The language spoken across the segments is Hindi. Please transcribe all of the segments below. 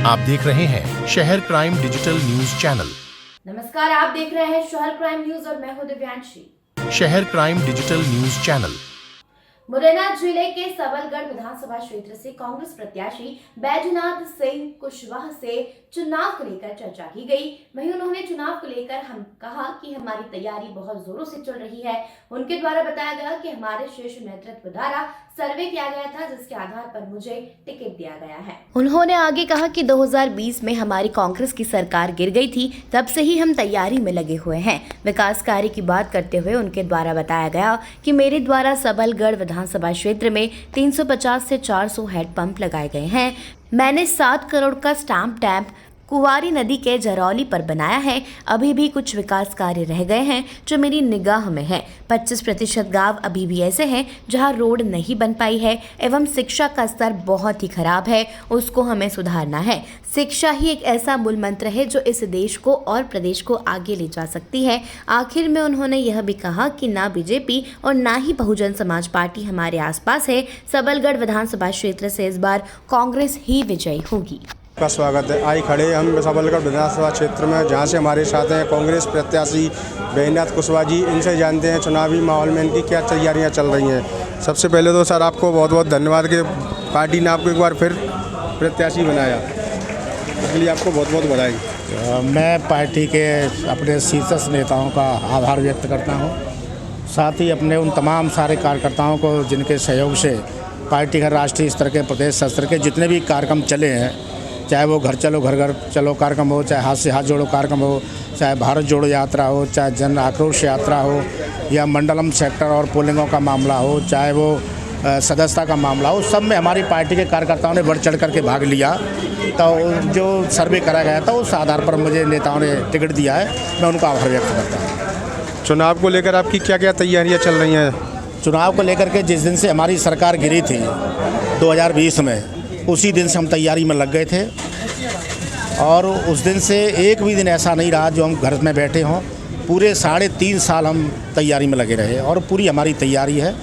आप देख रहे हैं शहर क्राइम डिजिटल न्यूज चैनल। नमस्कार, आप देख रहे हैं शहर क्राइम न्यूज और मैं हूं दिव्यांशी। शहर crime digital news channel. Morena जिले के सबलगढ़ विधानसभा क्षेत्र से कांग्रेस प्रत्याशी बैजनाथ सिंह कुशवाहा से चुनाव को लेकर चर्चा की गई। वहीं उन्होंने चुनाव को लेकर हम कहा कि हमारी तैयारी बहुत जोरों से चल रही है। उनके द्वारा बताया गया कि हमारे शीर्ष नेतृत्व द्वारा सर्वे किया गया था, जिसके आधार पर मुझे टिकट दिया गया है। उन्होंने आगे कहा कि 2020 में हमारी कांग्रेस की सरकार गिर गई थी, तब से ही हम तैयारी में लगे हुए हैं। विकास कार्य की बात करते हुए उनके द्वारा बताया गया कि मेरे द्वारा सबलगढ़ विधानसभा क्षेत्र में 350 से 400 हेडपंप लगाए गए हैं। मैंने 7 करोड़ का स्टैम्प टैंक कुंवारी नदी के जरौली पर बनाया है। अभी भी कुछ विकास कार्य रह गए हैं जो मेरी निगाह में है। 25% गांव अभी भी ऐसे हैं जहां रोड नहीं बन पाई है एवं शिक्षा का स्तर बहुत ही खराब है, उसको हमें सुधारना है। शिक्षा ही एक ऐसा मूल मंत्र है जो इस देश को और प्रदेश को आगे ले जा सकती है। आखिर में उन्होंने यह भी कहा कि ना बीजेपी और ना ही बहुजन समाज पार्टी हमारे आसपास है। सबलगढ़ विधानसभा क्षेत्र से इस बार कांग्रेस ही विजयी होगी। का स्वागत है। आई खड़े हम सबलगढ़ विधानसभा क्षेत्र में, जहां से हमारे साथ हैं कांग्रेस प्रत्याशी बैजनाथ कुशवाहा जी। इनसे जानते हैं चुनावी माहौल में इनकी क्या तैयारियां चल रही हैं। सबसे पहले तो सर आपको बहुत बहुत धन्यवाद कि पार्टी ने आपको एक बार फिर प्रत्याशी बनाया, इसके लिए आपको बहुत बहुत बधाई। मैं पार्टी के अपने शीर्ष नेताओं का आभार व्यक्त करता हूँ, साथ ही अपने उन तमाम सारे कार्यकर्ताओं को जिनके सहयोग से पार्टी का राष्ट्रीय स्तर के, प्रदेश स्तर के जितने भी कार्यक्रम चले हैं, चाहे वो घर चलो घर घर चलो कार्यक्रम हो, चाहे हाथ से हाथ जोड़ो कार्यक्रम हो, चाहे भारत जोड़ो यात्रा हो, चाहे जन आक्रोश यात्रा हो, या मंडलम सेक्टर और पोलिंगों का मामला हो, चाहे वो सदस्यता का मामला हो, सब में हमारी पार्टी के कार्यकर्ताओं ने बढ़ चढ़ करके भाग लिया। तो जो सर्वे करा गया था उस आधार पर मुझे नेताओं ने टिकट दिया है, मैं उनका आभार व्यक्त करता हूँ। चुनाव को लेकर आपकी क्या क्या तैयारियाँ चल रही हैं? चुनाव को लेकर के जिस दिन से हमारी सरकार गिरी थी 2020 में, उसी दिन से हम तैयारी में लग गए थे और उस दिन से एक भी दिन ऐसा नहीं रहा जो हम घर में बैठे हों। पूरे 3.5 साल हम तैयारी में लगे रहे और पूरी हमारी तैयारी है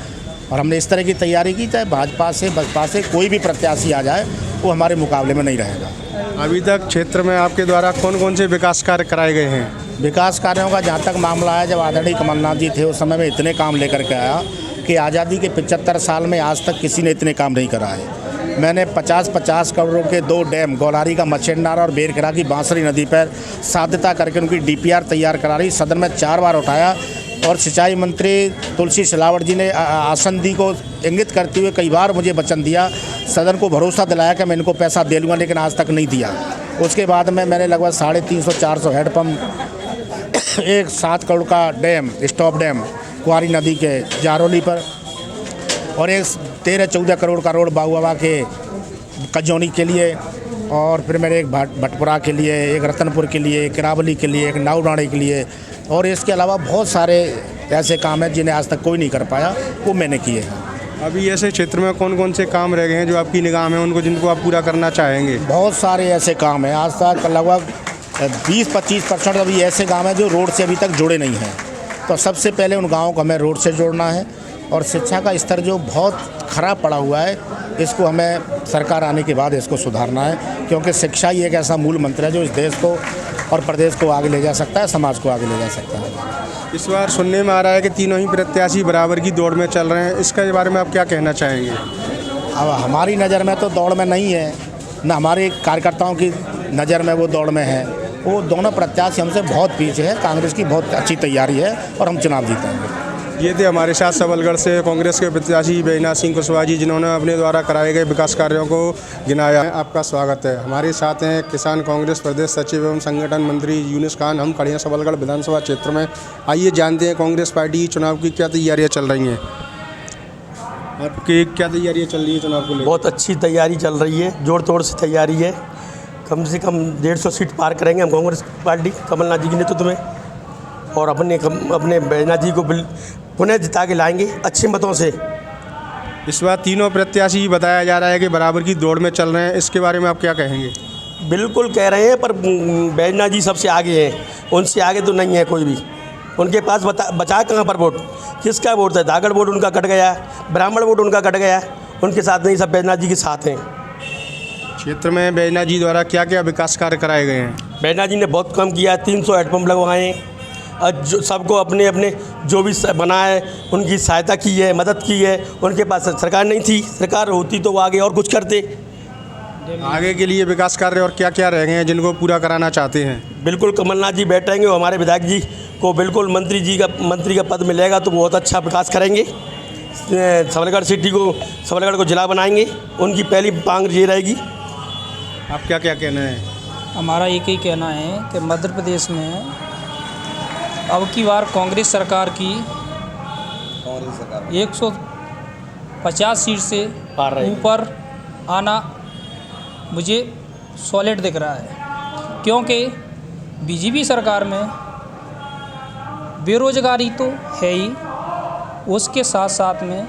और हमने इस तरह की तैयारी की, चाहे भाजपा से बसपा से कोई भी प्रत्याशी आ जाए वो हमारे मुकाबले में नहीं रहेगा। अभी तक क्षेत्र में आपके द्वारा कौन कौन से विकास कार्य कराए गए हैं? विकास कार्यों का जहाँ तक मामला है, जब आदरणीय कमलनाथ जी थे उस समय में इतने काम लेकर के आया कि आज़ादी के 75 साल में आज तक किसी ने इतने काम नहीं करा है। मैंने 50 करोड़ के 2 डैम, गौलारी का मच्छेंडार और बेरखरा की बांसुरी नदी पर साध्यता करके उनकी DPR तैयार करा रही, सदन में 4 बार उठाया और सिंचाई मंत्री तुलसी सिलावट जी ने आसंदी को इंगित करते हुए कई बार मुझे वचन दिया, सदन को भरोसा दिलाया कि मैं इनको पैसा दे लूँगा, लेकिन आज तक नहीं दिया। उसके बाद में मैंने लगभग 350-400 हेडपम्प, एक 7 करोड़ का डैम, स्टॉप डैम कुंवारी नदी के जारौली पर, और एक 13-14 करोड़ का रोड बाहुआवा के कजौनी के लिए, और फिर मेरे एक भटपुरा के लिए, एक रतनपुर के लिए, एक किरावली के लिए, एक नाउडाणी के लिए, और इसके अलावा बहुत सारे ऐसे काम हैं जिन्हें आज तक कोई नहीं कर पाया, वो मैंने किए हैं। अभी ऐसे क्षेत्र में कौन कौन से काम रह गए हैं जो आपकी निगाह में उनको, जिनको आप पूरा करना चाहेंगे? बहुत सारे ऐसे काम हैं। आज तक लगभग 20-25% अभी ऐसे गाँव हैं जो रोड से अभी तक जुड़े नहीं हैं। तो सबसे पहले उन गाँवों को हमें रोड से जोड़ना है और शिक्षा का स्तर जो बहुत ख़राब पड़ा हुआ है, इसको हमें सरकार आने के बाद इसको सुधारना है, क्योंकि शिक्षा ही एक ऐसा मूल मंत्र है जो इस देश को और प्रदेश को आगे ले जा सकता है, समाज को आगे ले जा सकता है। इस बार सुनने में आ रहा है कि तीनों ही प्रत्याशी बराबर की दौड़ में चल रहे हैं, इसके बारे में आप क्या कहना चाहेंगे? अब हमारी नज़र में तो दौड़ में नहीं है, न हमारे कार्यकर्ताओं की नज़र में वो दौड़ में है। वो दोनों प्रत्याशी हमसे बहुत पीछे है। कांग्रेस की बहुत अच्छी तैयारी है और हम चुनाव जीतेंगे। ये थे हमारे साथ सबलगढ़ से कांग्रेस के प्रत्याशी बैजनाथ सिंह कुशवाहा जी, जिन्होंने अपने द्वारा कराए गए विकास कार्यों को गिनाया है। आपका स्वागत है। हमारे साथ हैं किसान कांग्रेस प्रदेश सचिव एवं संगठन मंत्री यूनुस खान। हम खड़े हैं सबलगढ़ विधानसभा क्षेत्र में। आइए जानते हैं कांग्रेस पार्टी की चुनाव की क्या तैयारियाँ चल रही हैं। आपकी क्या तैयारियाँ चल रही है चुनाव को लेकर? बहुत अच्छी तैयारी चल रही है, जोड़ तोड़ से तैयारी है। कम से कम 150 सीट पार करेंगे हम कांग्रेस पार्टी कमलनाथ जी के नेतृत्व में, और अपने बैजनाथ जी को पुनः जिता के लाएंगे अच्छे मतों से। इस बार तीनों प्रत्याशी बताया जा रहा है कि बराबर की दौड़ में चल रहे हैं, इसके बारे में आप क्या कहेंगे? बिल्कुल कह रहे हैं, पर बैजनाथ जी सबसे आगे हैं, उनसे आगे तो नहीं है कोई भी। उनके पास बचा कहाँ पर वोट? किसका वोट था? दागड़ वोट उनका कट गया, ब्राह्मण वोट उनका कट गया, उनके साथ नहीं, सब बैजनाथ जी के साथ हैं। क्षेत्र में बैजनाथ जी द्वारा क्या क्या विकास कार्य कराए गए हैं? बैजनाथ जी ने बहुत काम किया है, 300 हैंडपम्प लगवाए हैं और जो सबको अपने अपने जो भी बना है उनकी सहायता की है, मदद की है। उनके पास सरकार नहीं थी, सरकार होती तो वो आगे और कुछ करते। आगे के लिए विकास कार्य और क्या क्या रह गए हैं जिनको पूरा कराना चाहते हैं? बिल्कुल कमलनाथ जी बैठेंगे और हमारे विधायक जी को बिल्कुल मंत्री का पद मिलेगा तो बहुत अच्छा विकास करेंगे। सबलगढ़ सिटी को, सबलगढ़ को जिला बनाएंगे, उनकी पहली मांग ये रहेगी। आप क्या क्या कहना है? हमारा एक ही कहना है कि मध्य प्रदेश में अब की बार कांग्रेस सरकार की 150 सीट से ऊपर आना मुझे सॉलिड दिख रहा है, क्योंकि बीजेपी सरकार में बेरोजगारी तो है ही, उसके साथ साथ में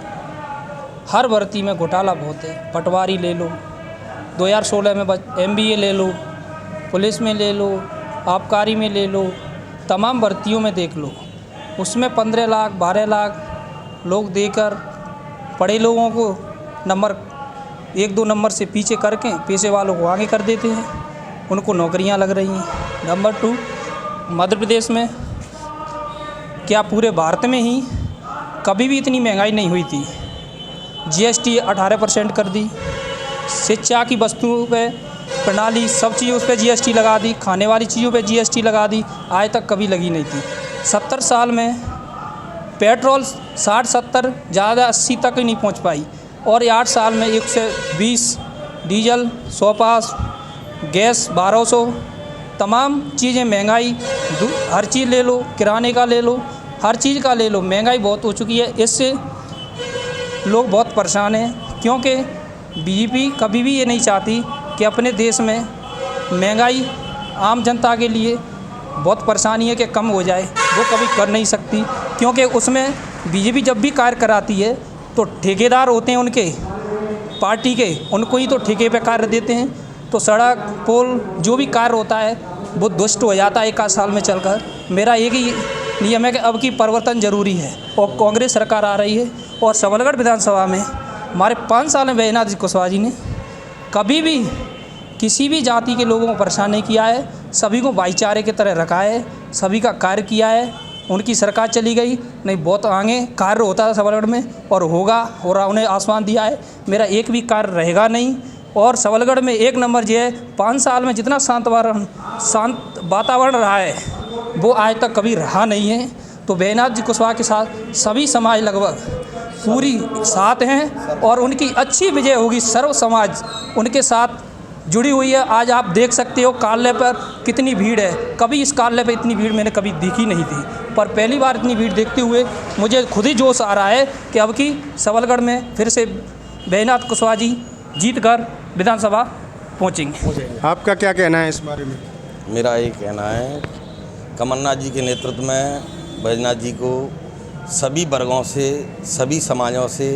हर भर्ती में घोटाला बहुत है। पटवारी ले लो, 2016 में MBA ले लो, पुलिस में ले लो, आबकारी में ले लो, तमाम भर्तियों में देख लो, उसमें 15 लाख 12 लाख लोग देकर पढ़े लोगों को नंबर 1-2 नंबर से पीछे करके पैसे वालों को आगे कर देते हैं, उनको नौकरियां लग रही हैं। नंबर 2, मध्य प्रदेश में क्या पूरे भारत में ही कभी भी इतनी महंगाई नहीं हुई थी। GST 18% कर दी, शिक्षा की वस्तुओं पे प्रणाली सब चीज़ों पे GST लगा दी, खाने वाली चीज़ों पे GST लगा दी, आज तक कभी लगी नहीं थी। 70 साल में पेट्रोल 60-70 ज़्यादा 80 तक ही नहीं पहुंच पाई, और ये 8 साल में 120, डीजल 100 पास, गैस 1200, तमाम चीज़ें महंगाई, हर चीज़ ले लो, किराने का ले लो, हर चीज़ का ले लो, महंगाई बहुत हो चुकी है। इससे लोग बहुत परेशान हैं, क्योंकि बीजेपी कभी भी ये नहीं चाहती कि अपने देश में महंगाई आम जनता के लिए बहुत परेशानी है कि कम हो जाए, वो कभी कर नहीं सकती, क्योंकि उसमें बीजेपी जब भी कार्य कराती है तो ठेकेदार होते हैं उनके पार्टी के, उनको ही तो ठेके पे कार्य देते हैं, तो सड़क पुल जो भी कार्य होता है वो दुष्ट हो जाता है 1 साल में चलकर। मेरा एक ही नियम है कि अब की परिवर्तन ज़रूरी है, और कांग्रेस सरकार आ रही है, और सबलगढ़ विधानसभा में हमारे 5 साल में बैजनाथ कुशवाहा जी ने कभी भी किसी भी जाति के लोगों को परेशान नहीं किया है, सभी को भाईचारे की तरह रखा है, सभी का कार्य किया है। उनकी सरकार चली गई, नहीं बहुत आगे कार्य होता था सबलगढ़ में, और होगा, हो रहा, उन्हें आसमान दिया है। मेरा एक भी कार्य रहेगा नहीं, और सबलगढ़ में 1 नंबर जो है 5 साल में जितना शांत वातावरण रहा है वो आज तक कभी रहा नहीं है। तो बैजनाथ कुशवाहा के साथ सभी समाज लगभग पूरी साथ हैं, और उनकी अच्छी विजय होगी। सर्व समाज उनके साथ जुड़ी हुई है। आज आप देख सकते हो कार्यालय पर कितनी भीड़ है, कभी इस कार्यालय पर इतनी भीड़ मैंने कभी देखी नहीं थी, पर पहली बार इतनी भीड़ देखते हुए मुझे खुद ही जोश आ रहा है कि अब की सबलगढ़ में फिर से बैजनाथ कुशवाहा जी जीत कर विधानसभा पहुँचेंगे। आपका क्या कहना है इस बारे में? मेरा ये कहना है, कमलनाथ जी के नेतृत्व में बैजनाथ जी को सभी वर्गों से, सभी समाजों से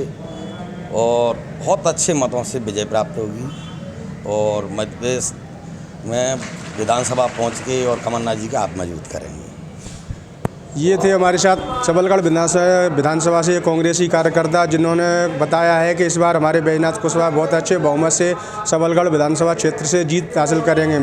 और बहुत अच्छे मतों से विजय प्राप्त होगी, और मध्य प्रदेश में विधानसभा पहुंच के और कमलनाथ जी का हाथ मजबूत करेंगे। ये थे हमारे साथ सबलगढ़ विधानसभा से कांग्रेसी कार्यकर्ता, जिन्होंने बताया है कि इस बार हमारे बैजनाथ कुशवाहा बहुत अच्छे बहुमत से सबलगढ़ विधानसभा क्षेत्र से जीत हासिल करेंगे।